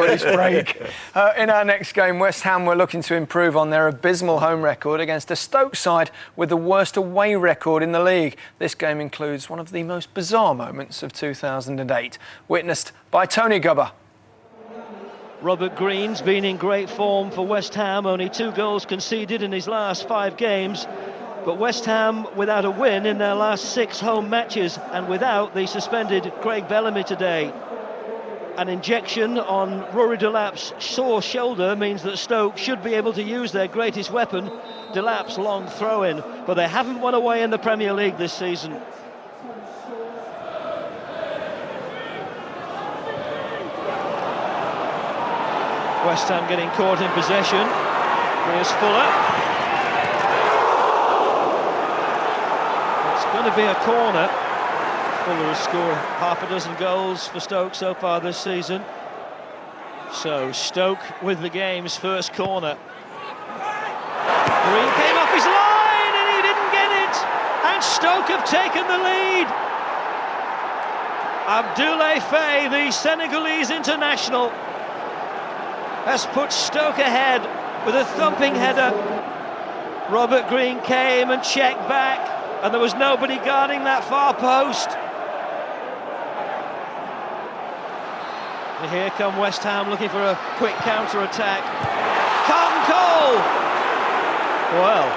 before this break. In our next game, West Ham were looking to improve on their abysmal home record against a Stoke side with the worst away record in the league. This game includes one of the most bizarre moments of 2008, witnessed by Tony Gubber. Robert Green's been in great form for West Ham, only 2 goals conceded in his last 5 games. But West Ham without a win in their last 6 home matches, and without the suspended Craig Bellamy today. An injection on Rory Delap's sore shoulder means that Stoke should be able to use their greatest weapon, Delap's long throw-in, but they haven't won away in the Premier League this season. West Ham getting caught in possession. Here's Fuller. It's going to be a corner. Fuller has scored half a dozen goals for Stoke so far this season. So Stoke with the game's first corner. Green came off his line and he didn't get it. And Stoke have taken the lead. Abdoulaye Faye, the Senegalese international, has put Stoke ahead with a thumping header. Robert Green came and checked back, and there was nobody guarding that far post. And here come West Ham looking for a quick counter-attack. Carlton Cole! Well,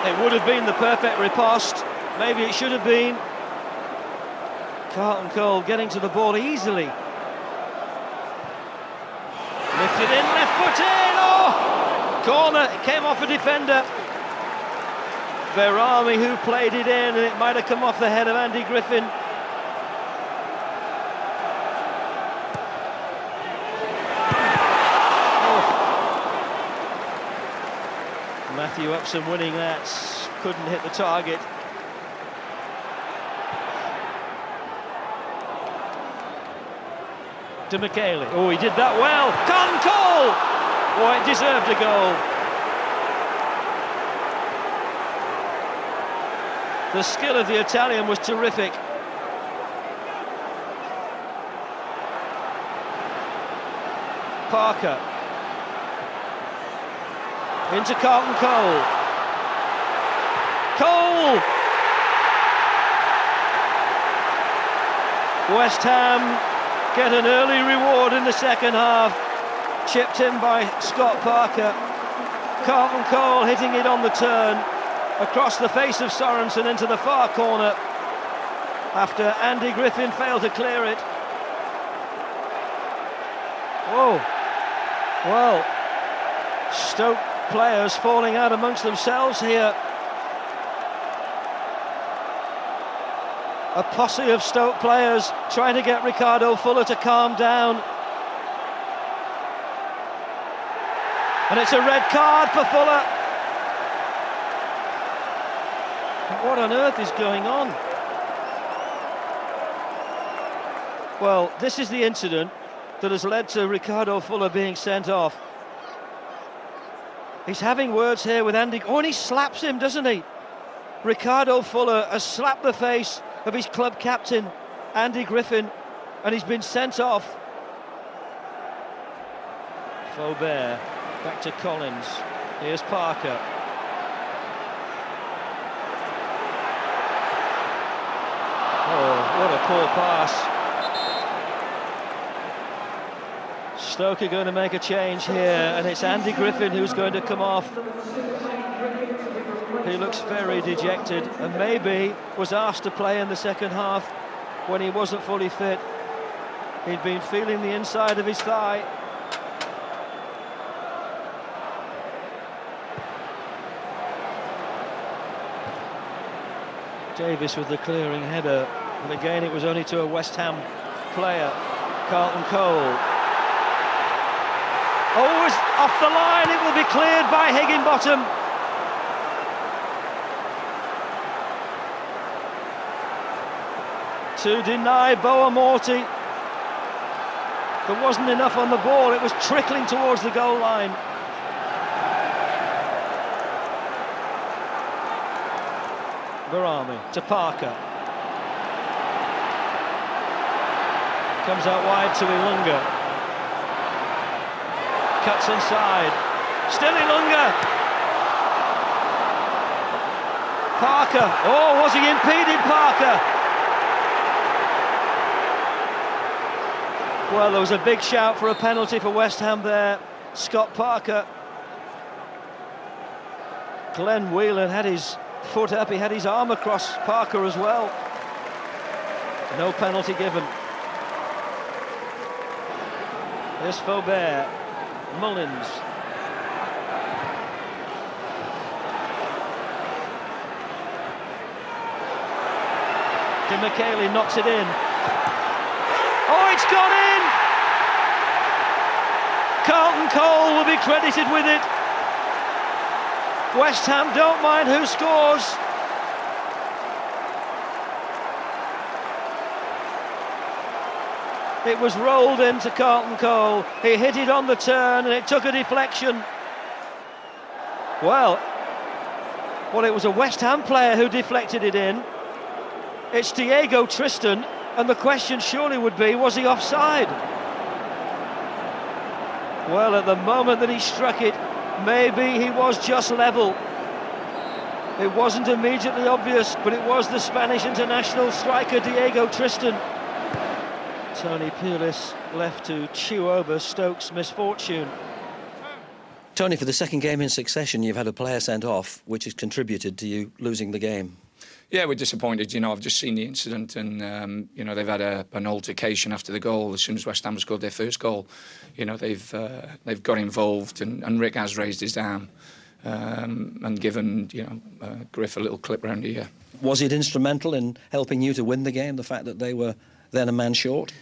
it would have been the perfect riposte. Maybe it should have been. Carlton Cole getting to the ball easily. Lifted in, left foot in, oh! Corner, it came off a defender. Verami who played it in, and it might have come off the head of Andy Griffin. Oh. Matthew Upson winning that, couldn't hit the target. To Michele. Oh, he did that well. Carlton Cole! Oh, it deserved a goal. The skill of the Italian was terrific. Parker. Into Carlton Cole. Cole! West Ham get an early reward in the second half. Chipped in by Scott Parker. Carlton Cole hitting it on the turn across the face of Sorensen into the far corner after Andy Griffin failed to clear it. Whoa. Well, Stoke players falling out amongst themselves here. A posse of Stoke players trying to get Ricardo Fuller to calm down. And it's a red card for Fuller. What on earth is going on? Well, this is the incident that has led to Ricardo Fuller being sent off. He's having words here with Andy. Oh, and he slaps him, doesn't he? Ricardo Fuller has slapped the face of his club captain, Andy Griffin, and he's been sent off. Faubert, back to Collins. Here's Parker. Oh, what a poor pass. Stoke are going to make a change here, and it's Andy Griffin who's going to come off. He looks very dejected, and maybe was asked to play in the second half when he wasn't fully fit. He'd been feeling the inside of his thigh. Davis with the clearing header, and again it was only to a West Ham player, Carlton Cole. Oh, it's off the line, it will be cleared by Higginbottom. To deny Boa Morty. There wasn't enough on the ball, it was trickling towards the goal line. Verami to Parker. Comes out wide to Ilunga. cuts inside. Still Ilunga. Parker. Oh, was he impeded, Parker? Well, there was a big shout for a penalty for West Ham there. Scott Parker. Glenn Whelan had his foot up, he had his arm across Parker as well. No penalty given. Here's Faubert. Mullins. De Michele knocks it in. Oh, it's gone in! Carlton Cole will be credited with it. West Ham don't mind who scores. It was rolled into Carlton Cole. He hit it on the turn and it took a deflection. Well, it was a West Ham player who deflected it in. It's Diego Tristan, and the question surely would be, was he offside? Well, at the moment that he struck it, maybe he was just level. It wasn't immediately obvious, but it was the Spanish international striker Diego Tristan. Tony Pulis left to chew over Stoke's misfortune. Tony, for the second game in succession, you've had a player sent off, which has contributed to you losing the game. Yeah, we're disappointed. You know, I've just seen the incident, and you know, they've had an altercation after the goal. As soon as West Ham scored their first goal, you know, they've got involved, and Rick has raised his arm and given, you know, Griff a little clip round here. Was it instrumental in helping you to win the game, the fact that they were then a man short?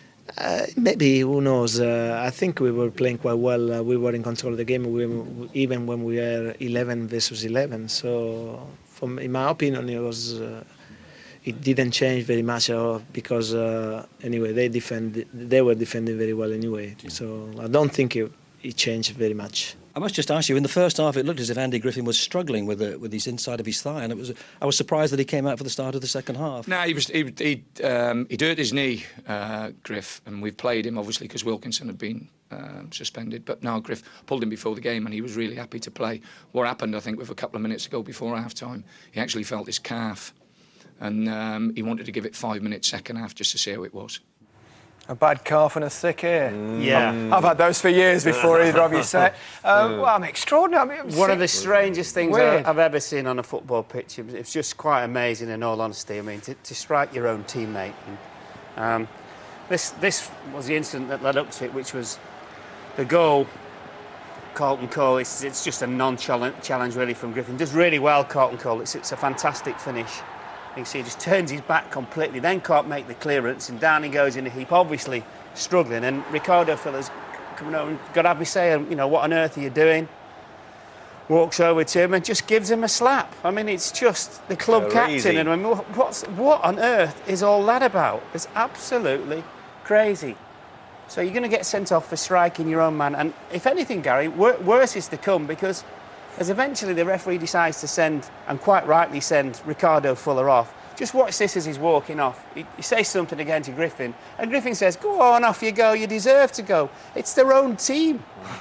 Maybe, who knows. I think we were playing quite well. We were in control of the game, even when we were 11 versus 11. So, in my opinion, it didn't change very much because anyway they were defending very well anyway. So I don't think it changed very much. I must just ask you, in the first half it looked as if Andy Griffin was struggling with his inside of his thigh, and I was surprised that he came out for the start of the second half. No, he'd hurt his knee, Griff, and we've played him obviously because Wilkinson had been suspended. But no, Griff pulled him before the game, and he was really happy to play. What happened, I think, with a couple of minutes ago before half-time, he actually felt his calf, and he wanted to give it 5 minutes second half just to see how it was. A bad calf and a thick ear. Yeah. I've had those for years before either of you say it. Well, I'm extraordinary. One of the strangest things Weird. I've ever seen on a football pitch. It's just quite amazing, in all honesty. I mean, to strike your own teammate. And, this was the incident that led up to it, which was the goal. Carlton Cole, it's just a non-challenge really from Griffin. Does really well, Carlton Cole. It's a fantastic finish. You can see he just turns his back completely, then can't make the clearance, and down he goes in a heap, obviously struggling. And Ricardo Filler's coming over and got to have me saying, you know, what on earth are you doing? Walks over to him and just gives him a slap. I mean, it's just the club captain. And I mean, what on earth is all that about? It's absolutely crazy. So you're going to get sent off for striking your own man. And if anything, Gary, worse is to come, because as eventually the referee decides to send, and quite rightly send, Ricardo Fuller off. Just watch this as he's walking off. He says something again to Griffin, and Griffin says, "Go on, off you go, you deserve to go." It's their own team.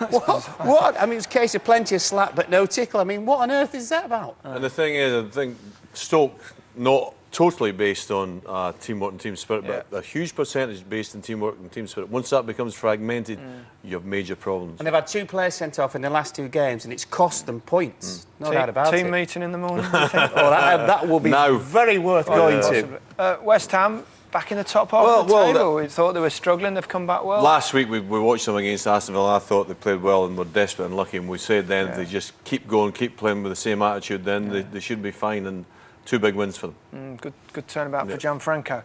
What? I mean, it was a case of plenty of slap, but no tickle. I mean, what on earth is that about? And the thing is, I think Stoke, not totally based on teamwork and team spirit, but a huge percentage based on teamwork and team spirit. Once that becomes fragmented, you have major problems. And they've had 2 players sent off in the last 2 games, and it's cost them points. No doubt about it. Team meeting in the morning, do you think? Oh, that will be very worth going to. West Ham back in the top half of the table. We thought they were struggling. They've come back well. Last week we watched them against Aston Villa. I thought they played well and were desperate and lucky. And we said then if they just keep going, keep playing with the same attitude, then they should be fine. And 2 big wins for them. Good turnabout for Gianfranco.